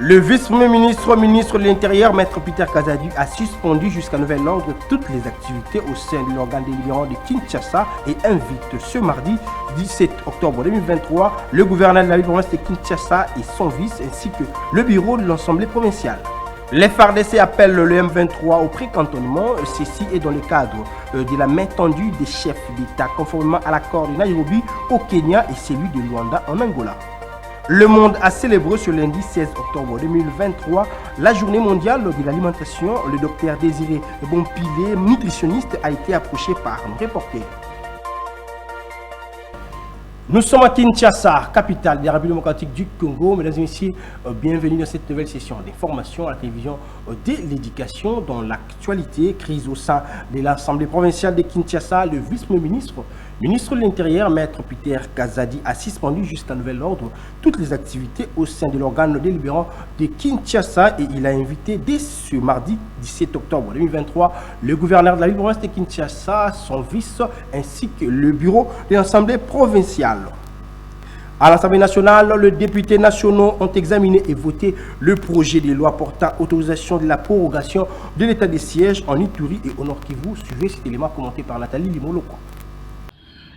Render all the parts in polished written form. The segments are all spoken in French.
Le vice-premier ministre de l'Intérieur, Maître Peter Kazadi, a suspendu jusqu'à nouvel ordre toutes les activités au sein de l'organe délibérant de Kinshasa et invite ce mardi 17 octobre 2023 le gouverneur de la ville-province de Kinshasa et son vice ainsi que le bureau de l'Assemblée provinciale. Les FARDC appellent le M23 au pré-cantonnement. Ceci est dans le cadre de la main tendue des chefs d'État conformément à l'accord de Nairobi au Kenya et celui de Luanda en Angola. Le monde a célébré ce lundi 16 octobre 2023 la journée mondiale de l'alimentation. Le docteur Désiré Bompilé, nutritionniste, a été approché par nos reporters. Nous sommes à Kinshasa, capitale de la République démocratique du Congo. Mesdames et messieurs, bienvenue dans cette nouvelle session d'information à la télévision de l'éducation. Dans l'actualité, crise au sein de l'Assemblée provinciale de Kinshasa, le vice-premier ministre de l'Intérieur, Maître Peter Kazadi, a suspendu jusqu'à nouvel ordre toutes les activités au sein de l'organe délibérant de Kinshasa et il a invité dès ce mardi 17 octobre 2023 le gouverneur de la ville-province de Kinshasa, son vice ainsi que le bureau de l'Assemblée provinciale. À l'Assemblée nationale, les députés nationaux ont examiné et voté le projet de loi portant autorisation de la prorogation de l'état de siège en Ituri et au Nord Kivu. Suivez cet élément commenté par Nathalie Limoloko.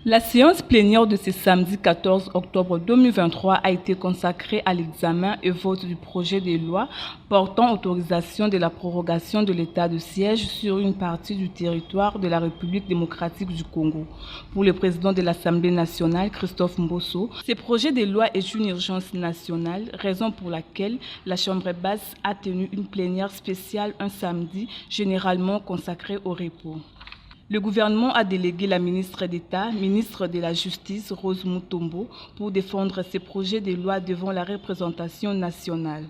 La séance plénière de ce samedi 14 octobre 2023 a été consacrée à l'examen et vote du projet de loi portant autorisation de la prorogation de l'état de siège sur une partie du territoire de la République démocratique du Congo. Pour le président de l'Assemblée nationale, Christophe Mbosso, ce projet de loi est une urgence nationale, raison pour laquelle la Chambre basse a tenu une plénière spéciale un samedi, généralement consacrée au repos. Le gouvernement a délégué la ministre d'État, ministre de la Justice, Rose Mutombo, pour défendre ces projets de loi devant la représentation nationale.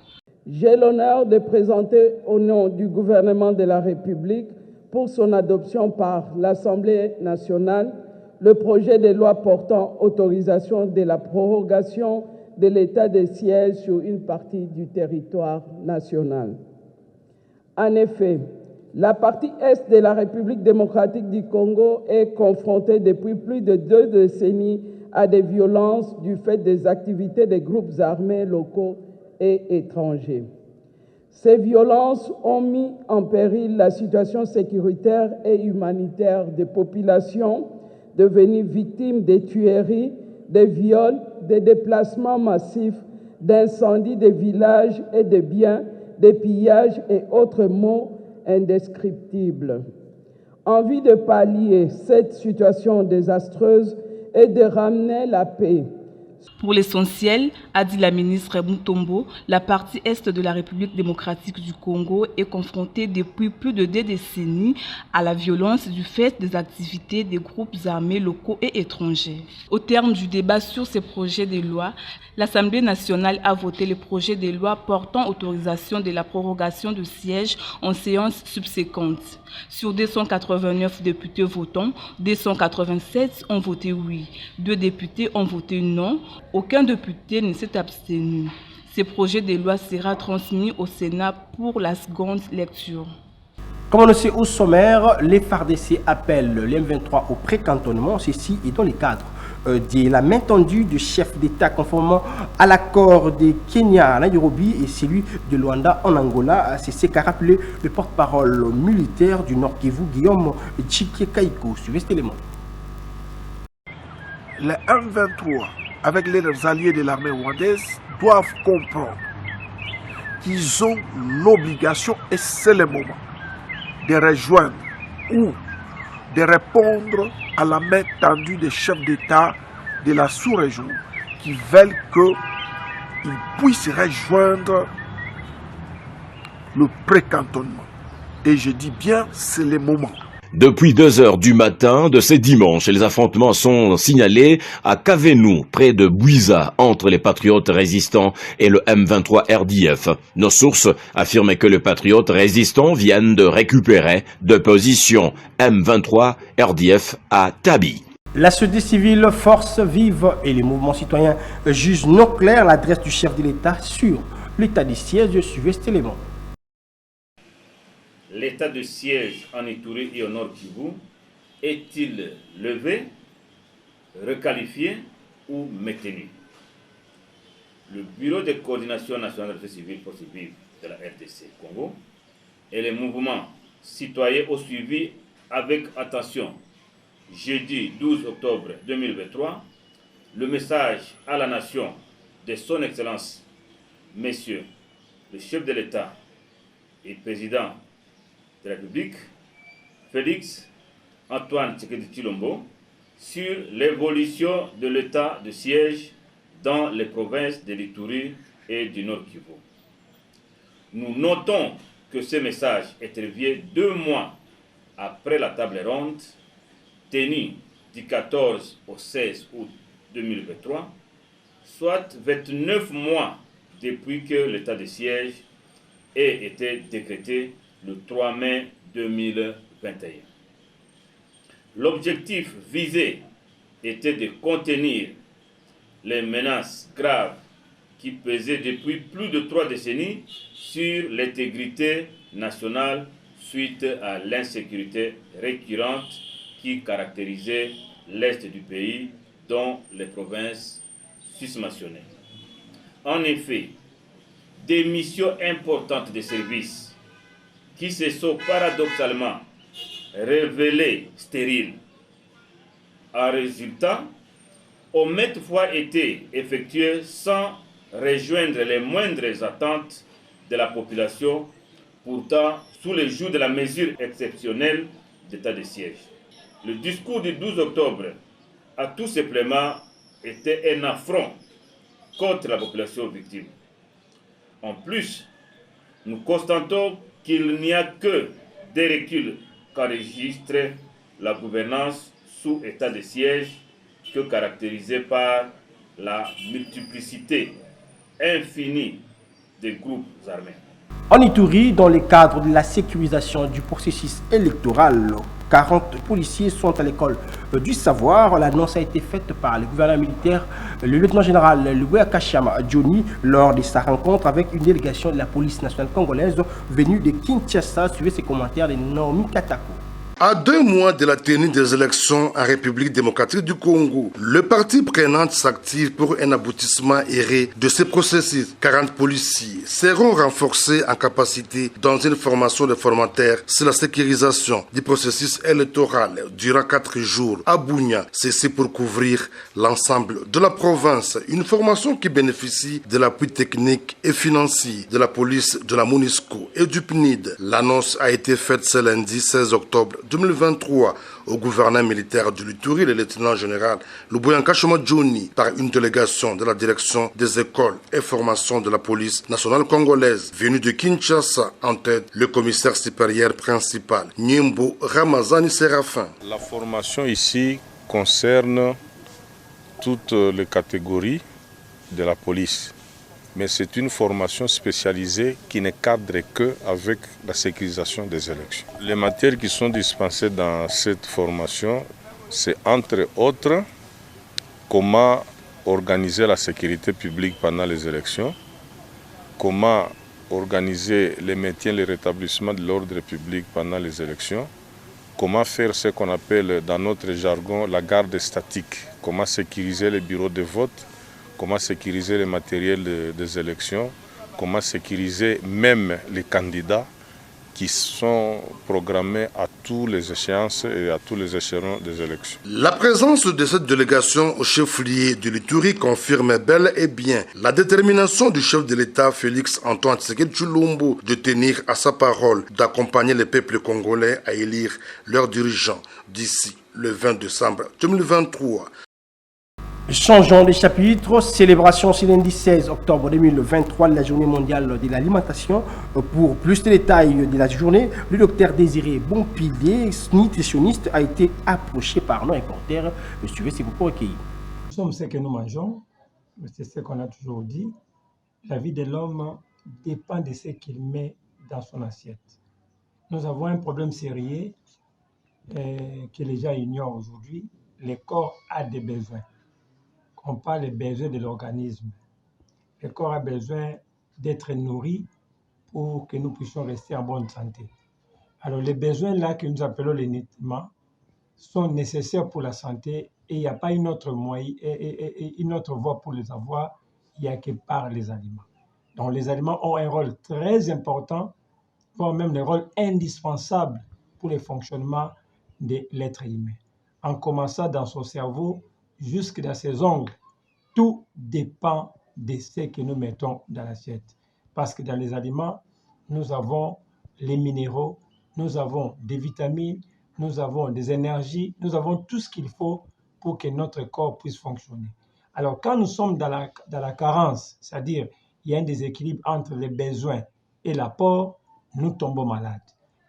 J'ai l'honneur de présenter au nom du gouvernement de la République, pour son adoption par l'Assemblée nationale, le projet de loi portant autorisation de la prorogation de l'état de siège sur une partie du territoire national. En effet, la partie est de la République démocratique du Congo est confrontée depuis plus de 2 décennies à des violences du fait des activités des groupes armés locaux et étrangers. Ces violences ont mis en péril la situation sécuritaire et humanitaire des populations devenues victimes des tueries, des viols, des déplacements massifs, d'incendies des villages et des biens, des pillages et autres maux indescriptible. En vue de pallier cette situation désastreuse et de ramener la paix. Pour l'essentiel, a dit la ministre Mutombo, la partie est de la République démocratique du Congo est confrontée depuis plus de 2 décennies à la violence du fait des activités des groupes armés locaux et étrangers. Au terme du débat sur ces projets de loi, l'Assemblée nationale a voté le projet de loi portant autorisation de la prorogation de siège en séance subséquente. Sur 289 députés votants, 287 ont voté oui, 2 députés ont voté non, aucun député ne s'est abstenu. Ce projet de loi sera transmis au Sénat pour la seconde lecture. Comme on le sait au sommaire, les FARDC appellent le M23 au pré-cantonnement. Ceci est dans le cadre de la main tendue du chef d'État conformément à l'accord de Kenya à Nairobi et celui de Luanda en Angola. C'est ce qu'a rappelé le porte-parole militaire du Nord Kivu, Guillaume Tchike-Kaiko. Suivez cet élément. Les M23, avec leurs alliés de l'armée rwandaise, doivent comprendre qu'ils ont l'obligation, et c'est le moment, de rejoindre ou de répondre à la main tendue des chefs d'État de la sous-région qui veulent qu'ils puissent rejoindre le pré-cantonnement. Et je dis bien, c'est le moment. Depuis 2 heures du matin de ce dimanche, les affrontements sont signalés à Kavenou, près de Bouiza, entre les patriotes résistants et le M23 RDF. Nos sources affirment que les patriotes résistants viennent de récupérer 2 positions M23 RDF à Tabi. La société civile, Force Vive et les mouvements citoyens jugent non clair l'adresse du chef de l'État sur l'état de siège. Suivez cet élément. L'état de siège en Ituri et au Nord Kivu est-il levé, requalifié ou maintenu? le Bureau de coordination nationale de civile pour civile de la RDC Congo et les mouvements citoyens ont suivi avec attention, jeudi 12 octobre 2023, le message à la nation de son Excellence, Messieurs, le chef de l'État et président de la République, Félix Antoine Tshisekedi Tshilombo, sur l'évolution de l'état de siège dans les provinces de l'Ituri et du Nord Kivu. Nous notons que ce message est arrivé 2 mois après la table ronde tenue du 14 au 16 août 2023, soit 29 mois depuis que l'état de siège ait été décrété le 3 mai 2021. L'objectif visé était de contenir les menaces graves qui pesaient depuis plus de 3 décennies sur l'intégrité nationale suite à l'insécurité récurrente qui caractérisait l'est du pays, dont les provinces susmentionnées. En effet, des missions importantes de services qui se sont paradoxalement révélées stériles, en résultat, ont maintes fois été effectuées sans rejoindre les moindres attentes de la population, pourtant sous le joug de la mesure exceptionnelle d'état de siège. Le discours du 12 octobre a tout simplement été un affront contre la population victime. En plus, nous constatons qu'il n'y a que des reculs qu'enregistre la gouvernance sous état de siège, que caractérisée par la multiplicité infinie des groupes armés. En Ituri, dans le cadre de la sécurisation du processus électoral, 40 policiers sont à l'école du savoir. L'annonce a été faite par le gouverneur militaire, le lieutenant-général Louis Kachama Johnny, lors de sa rencontre avec une délégation de la police nationale congolaise venue de Kinshasa. Suivez ces commentaires de Naomi Katako. À 2 mois de la tenue des élections en République démocratique du Congo, le parti prenant s'active pour un aboutissement erré de ce processus. 40 policiers seront renforcés en capacité dans une formation de formateurs sur la sécurisation du processus électoral durant 4 jours à Bunia. Ceci pour couvrir l'ensemble de la province. Une formation qui bénéficie de l'appui technique et financier de la police, de la MONUSCO et du PNID. L'annonce a été faite ce lundi 16 octobre 2023 au gouverneur militaire de l'Ituri, le lieutenant-général Louis Kachama Johnny, par une délégation de la direction des écoles et formations de la police nationale congolaise, venue de Kinshasa, en tête le commissaire supérieur principal, Nyembo Ramazani Séraphin. La formation ici concerne toutes les catégories de la police, mais c'est une formation spécialisée qui ne cadre qu'avec la sécurisation des élections. Les matières qui sont dispensées dans cette formation, c'est entre autres comment organiser la sécurité publique pendant les élections, comment organiser le maintien et le rétablissement de l'ordre public pendant les élections, comment faire ce qu'on appelle dans notre jargon la garde statique, comment sécuriser les bureaux de vote, comment sécuriser le matériel des élections, comment sécuriser même les candidats qui sont programmés à tous les échéances et à tous les échelons des élections. La présence de cette délégation au chef-lieu de l'Ituri confirme bel et bien la détermination du chef de l'État Félix Antoine Tshisekedi Tshilombo de tenir à sa parole, d'accompagner le peuple congolais à élire leurs dirigeants d'ici le 20 décembre 2023. Changeons de chapitre, célébration ce lundi 16 octobre 2023 de la journée mondiale de l'alimentation. Pour plus de détails de la journée, le docteur Désiré Bonpilier, nutritionniste, a été approché par nos reporters. Suivez ces propos recueillis. Nous sommes ce que nous mangeons, c'est ce qu'on a toujours dit. La vie de l'homme dépend de ce qu'il met dans son assiette. Nous avons un problème sérieux que les gens ignorent aujourd'hui. Le corps a des besoins. On parle des besoins de l'organisme. Le corps a besoin d'être nourri pour que nous puissions rester en bonne santé. Alors les besoins là que nous appelons les nutriments sont nécessaires pour la santé et il n'y a pas une autre moyen, une autre voie pour les avoir il n'y a que par les aliments. Donc les aliments ont un rôle très important, voire même un rôle indispensable pour le fonctionnement de l'être humain. En commençant dans son cerveau jusque dans ses ongles, tout dépend de ce que nous mettons dans l'assiette. Parce que dans les aliments, nous avons les minéraux, nous avons des vitamines, nous avons des énergies, nous avons tout ce qu'il faut pour que notre corps puisse fonctionner. Alors quand nous sommes dans la carence, c'est-à-dire il y a un déséquilibre entre les besoins et l'apport, nous tombons malades.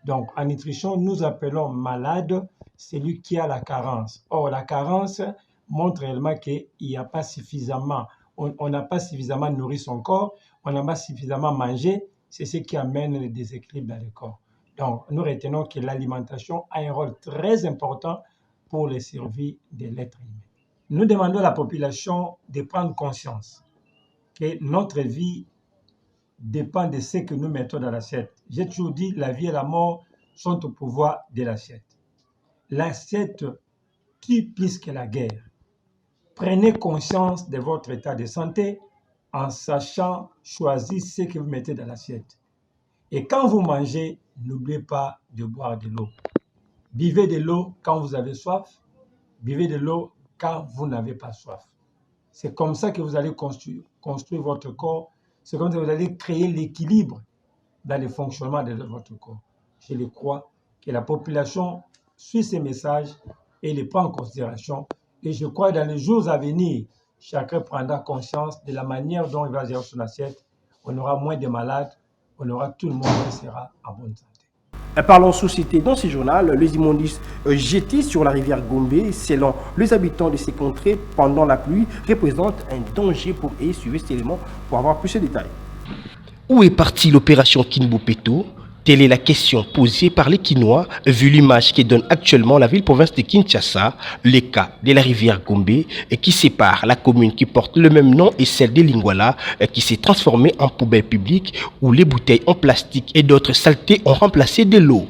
Donc en nutrition, nous appelons malade celui qui a la carence. Or la carence montre réellement qu'il n'y a pas suffisamment, on n'a pas suffisamment nourri son corps, on n'a pas suffisamment mangé, c'est ce qui amène le déséquilibre dans le corps. Donc, nous retenons que l'alimentation a un rôle très important pour la survie de l'être humain. Nous demandons à la population de prendre conscience que notre vie dépend de ce que nous mettons dans l'assiette. J'ai toujours dit, la vie et la mort sont au pouvoir de l'assiette. L'assiette tue plus que la guerre. Prenez conscience de votre état de santé en sachant choisir ce que vous mettez dans l'assiette. Et quand vous mangez, n'oubliez pas de boire de l'eau. Buvez de l'eau quand vous avez soif, buvez de l'eau quand vous n'avez pas soif. C'est comme ça que vous allez construire votre corps, c'est comme ça que vous allez créer l'équilibre dans le fonctionnement de votre corps. Je le crois que la population suit ces messages et les prend en considération. Et je crois que dans les jours à venir, chacun prendra conscience de la manière dont il va gérer son assiette. On aura moins de malades, on aura tout le monde qui sera en bonne santé. Parlons société. Dans ce journal, les immondices jetés sur la rivière Gombe, selon les habitants de ces contrées pendant la pluie, représentent un danger pour eux. Suivez cet élément pour avoir plus de détails. Où est partie l'opération Kinbopeto? Telle est la question posée par les Kinois, vu l'image qui donne actuellement la ville-province de Kinshasa, le cas de la rivière Gombe, qui sépare la commune qui porte le même nom et celle de Lingwala, qui s'est transformée en poubelle publique où les bouteilles en plastique et d'autres saletés ont remplacé de l'eau.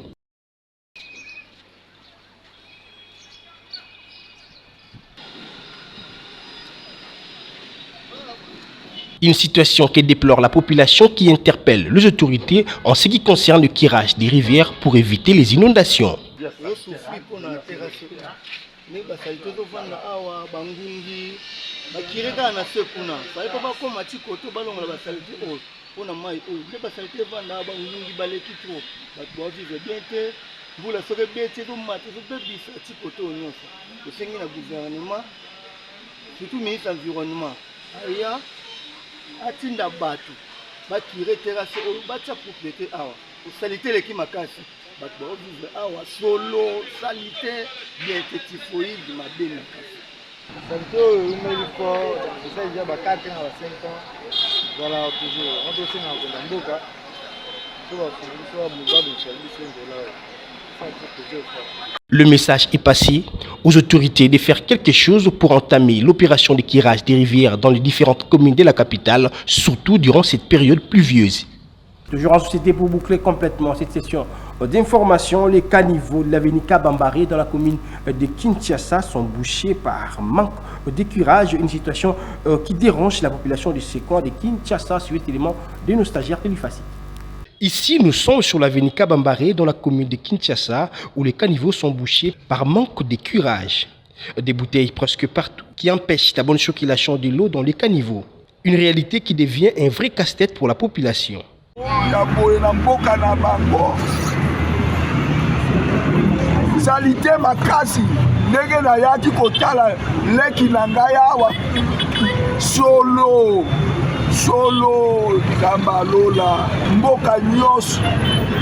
Une situation que déplore la population qui interpelle les autorités en ce qui concerne le curage des rivières pour éviter les inondations. atinda batu bakire terrasse oyo batia propriété awa salite leki makasi batu ba vivre awa solo salite bien tifoïde mabe makasi salite oyo umeli ko ça déjà ba 4 ans 5 ans voilà toujours on doit s'en avoir dans mboka so ba fulu so ba mubabu service ndola. Le message est passé aux autorités de faire quelque chose pour entamer l'opération de curage des rivières dans les différentes communes de la capitale, surtout durant cette période pluvieuse. Toujours en société pour boucler complètement cette session d'information, les caniveaux de l'avenue Kabambare dans la commune de Kinshasa sont bouchés par manque de curage, une situation qui dérange la population de ce coin de Kinshasa, sur cet élément de nos stagiaires Téléfacile. Ici, nous sommes sur l'avenue Kabambare dans la commune de Kinshasa où les caniveaux sont bouchés par manque de curage. Des bouteilles presque partout qui empêchent la bonne circulation de l'eau dans les caniveaux. Une réalité qui devient un vrai casse-tête pour la population. Salite makasi ndenge na yaki kotala leki na ngai awa solo Kambalola mboka nyos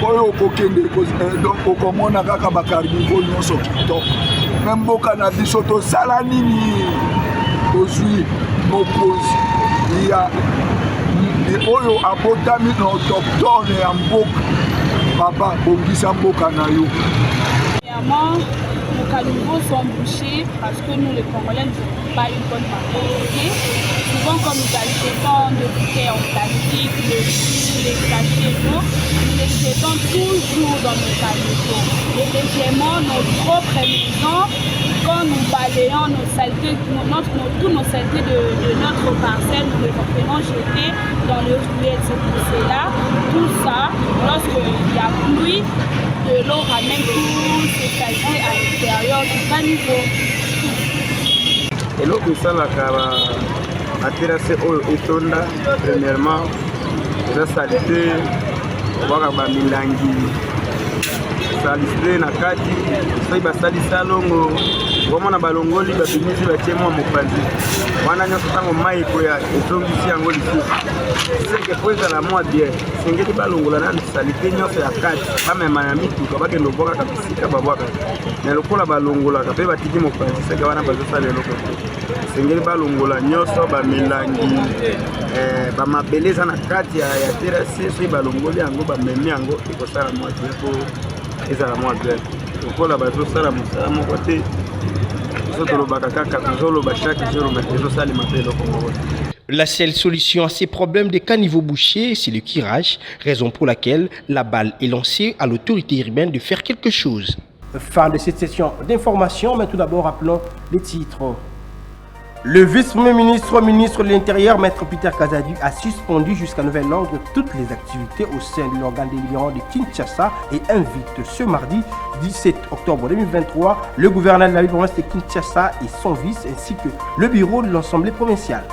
oyo kokende donc okomona kaka bakarnivo nyonso kitoko me mboka na biso tosala nini tozwi mokonzi ya oyo abotami na autochtone ya mboka papa bongisa mboka na yo. Nos caniveaux sont bouchés parce que nous les Congolais pas une bonne maternité. Souvent, quand nous achetons de bouteilles en plastique, le jus, les sachets d'eau, nous les jetons toujours dans nos caniveaux. Et deuxièmement, nos propres maisons, quand nous balayons nos saletés, toutes nos saletés de notre parcelle, nous les reprenons jeter dans le ruelle. C'est pour cela, tout ça, lorsqu'il y a pluie, de l'eau ramène tous ces saletés à l'extérieur du caniveau. eloko esalaka baterase oyo etonda premièrement eza salite obwaka bamilangi salite na kati soki basalisa longo omona balongoli babimisi batie mwa mopanzi wana nyonso ntango mai ekoya ezongisi yango lisusu seke po ezala mwa bien esengeli balongola nanu salite nyonso ya kati bamema na mituka bakende obwakaka bisika babwakaka me lokola balongolaka mpe batiki mopanzi seke wana bazosala eloko te esengeli balongola nyonso bamilangi bamabele eza na kati ya terase soki balongoli yango bamemi yango ekosala mwa bien po ezala mwa bien lokola bazosala mosala moko te La seule solution à ces problèmes de caniveaux bouchés, c'est le curage, raison pour laquelle la balle est lancée à l'autorité urbaine de faire quelque chose. Fin de cette session d'information, mais tout d'abord rappelons les titres. Le vice-premier ministre de l'Intérieur, Maître Peter Kazadi, a suspendu jusqu'à nouvel ordre toutes les activités au sein de l'organe délibérant de Kinshasa et invite ce mardi 17 octobre 2023 le gouverneur de la ville-province de Kinshasa et son vice ainsi que le bureau de l'Assemblée provinciale.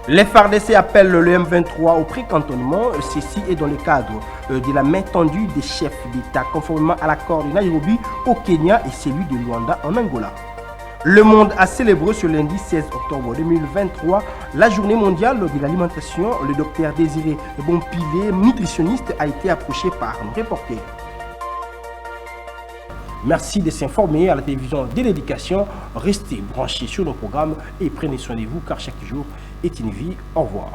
Les FARDC appellent le M23 au pré-cantonnement. Ceci est dans le cadre de la main tendue des chefs d'État conformément à l'accord de Nairobi au Kenya et celui de Luanda en Angola. Le monde a célébré ce lundi 16 octobre 2023 la journée mondiale de l'alimentation. Le docteur Désiré Bompilé, nutritionniste, a été approché par nos reporters. Merci de s'informer à la télévision de l'éducation. Restez branchés sur nos programmes et prenez soin de vous car chaque jour est une vie. Au revoir.